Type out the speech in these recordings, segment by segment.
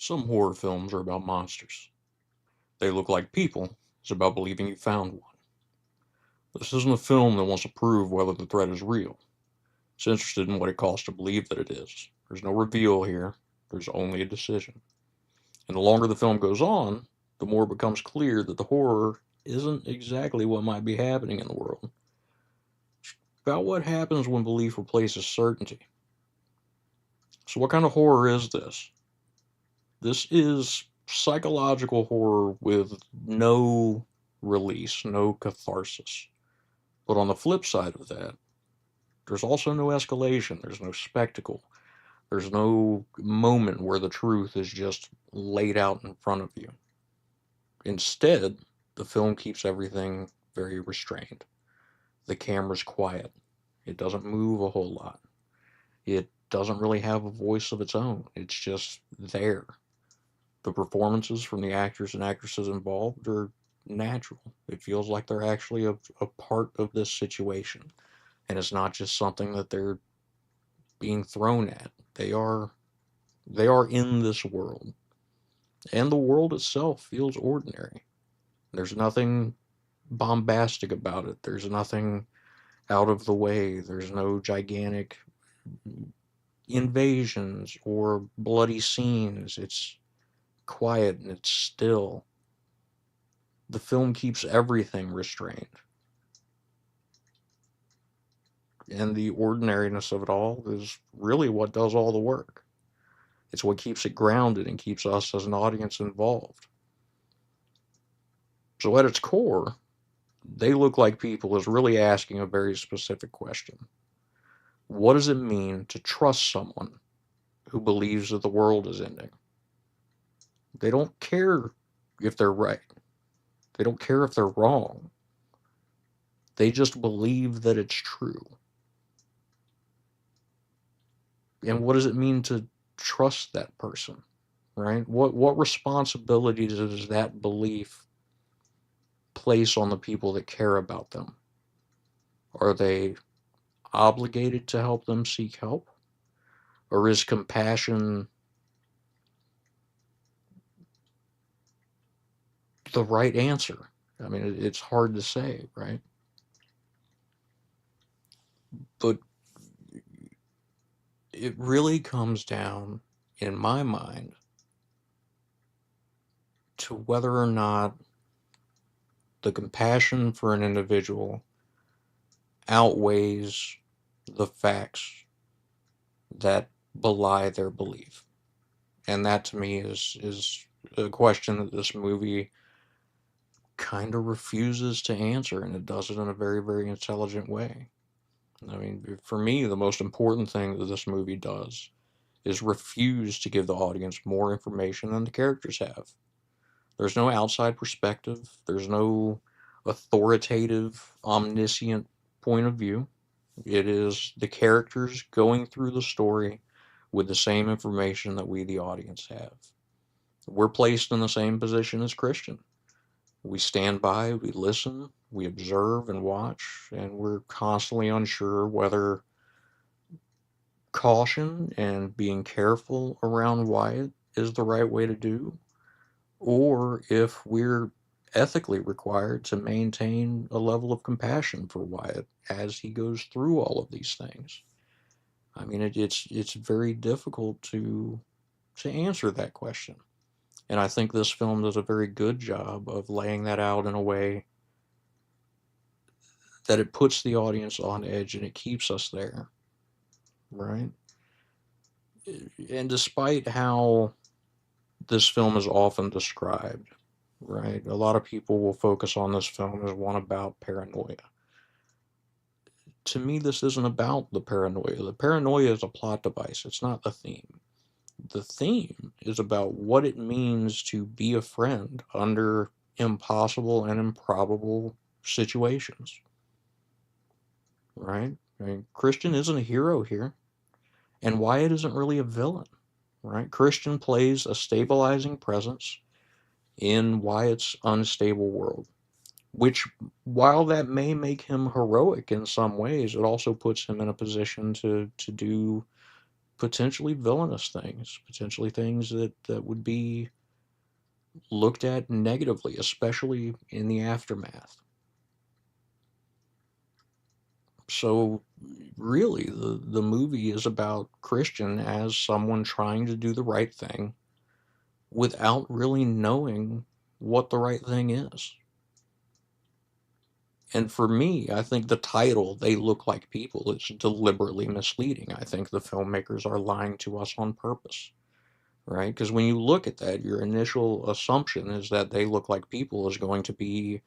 Some horror films are about monsters. They look like people. It's about believing you found one. This isn't a film that wants to prove whether the threat is real. It's interested in what it costs to believe that it is. There's no reveal here. There's only a decision. And the longer the film goes on, the more it becomes clear that the horror isn't exactly what might be happening in the world. It's about what happens when belief replaces certainty. So, what kind of horror is this? This is psychological horror with no release, no catharsis. But on the flip side of that, there's also no escalation, there's no spectacle, there's no moment where the truth is just laid out in front of you. Instead, the film keeps everything very restrained. The camera's quiet, it doesn't move a whole lot, it doesn't really have a voice of its own, it's just there. The performances from the actors and actresses involved are natural. It feels like they're actually a part of this situation. And it's not just something that they're being thrown at. They are in this world. And the world itself feels ordinary. There's nothing bombastic about it. There's nothing out of the way. There's no gigantic invasions or bloody scenes. It's quiet and it's still. The film keeps everything restrained. And the ordinariness of it all is really what does all the work. It's what keeps it grounded and keeps us as an audience involved. So, at its core, They Look Like People is really asking a very specific question. What does it mean to trust someone who believes that the world is ending? They don't care if they're right, they don't care if they're wrong. They just believe that it's true. And what does it mean to trust that person? Right? What responsibility does that belief place on the people that care about them? Are they obligated to help them seek help? Or is compassion the right answer? I mean, it's hard to say, right? But it really comes down, in my mind, to whether or not the compassion for an individual outweighs the facts that belie their belief. And that to me is a question that this movie kind of refuses to answer, and it does it in a very, very intelligent way. I mean, for me, the most important thing that this movie does is refuse to give the audience more information than the characters have. There's no outside perspective, there's no authoritative, omniscient point of view. It is the characters going through the story with the same information that we, the audience, have. We're placed in the same position as Christian. We stand by, we listen, we observe and watch, and we're constantly unsure whether caution and being careful around Wyatt is the right way to do, or if we're ethically required to maintain a level of compassion for Wyatt as he goes through all of these things. I mean, it's very difficult to answer that question, and I think this film does a very good job of laying that out in a way that it puts the audience on edge and it keeps us there, right? And despite how this film is often described, right, a lot of people will focus on this film as one about paranoia. To me, this isn't about the paranoia. The paranoia is a plot device, it's not the theme. The theme is about what it means to be a friend under impossible and improbable situations, right? I mean, Christian isn't a hero here, and Wyatt isn't really a villain, right? Christian plays a stabilizing presence in Wyatt's unstable world, which, while that may make him heroic in some ways, it also puts him in a position to do potentially villainous things, potentially things that would be looked at negatively, especially in the aftermath. So really, the movie is about Christian as someone trying to do the right thing without really knowing what the right thing is. And for me, I think the title, They Look Like People, is deliberately misleading. I think the filmmakers are lying to us on purpose, right? Because when you look at that, your initial assumption is that They Look Like People is going to be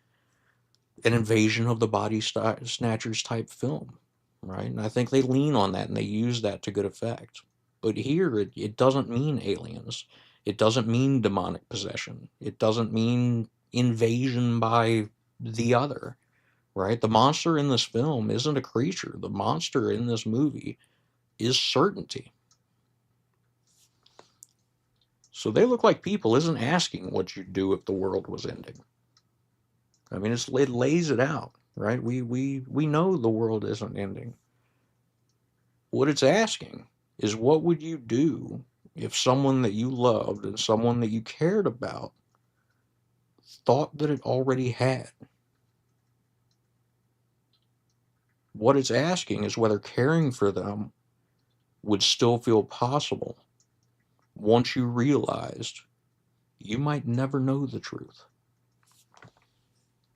an invasion of the body snatchers type film, right? And I think they lean on that and they use that to good effect. But here, it doesn't mean aliens. It doesn't mean demonic possession. It doesn't mean invasion by the other, right? The monster in this film isn't a creature. The monster in this movie is certainty. So They Look Like People isn't asking what you'd do if the world was ending. I mean, it lays it out, right? We know the world isn't ending. What it's asking is, what would you do if someone that you loved and someone that you cared about thought that it already had? What it's asking is whether caring for them would still feel possible once you realized you might never know the truth.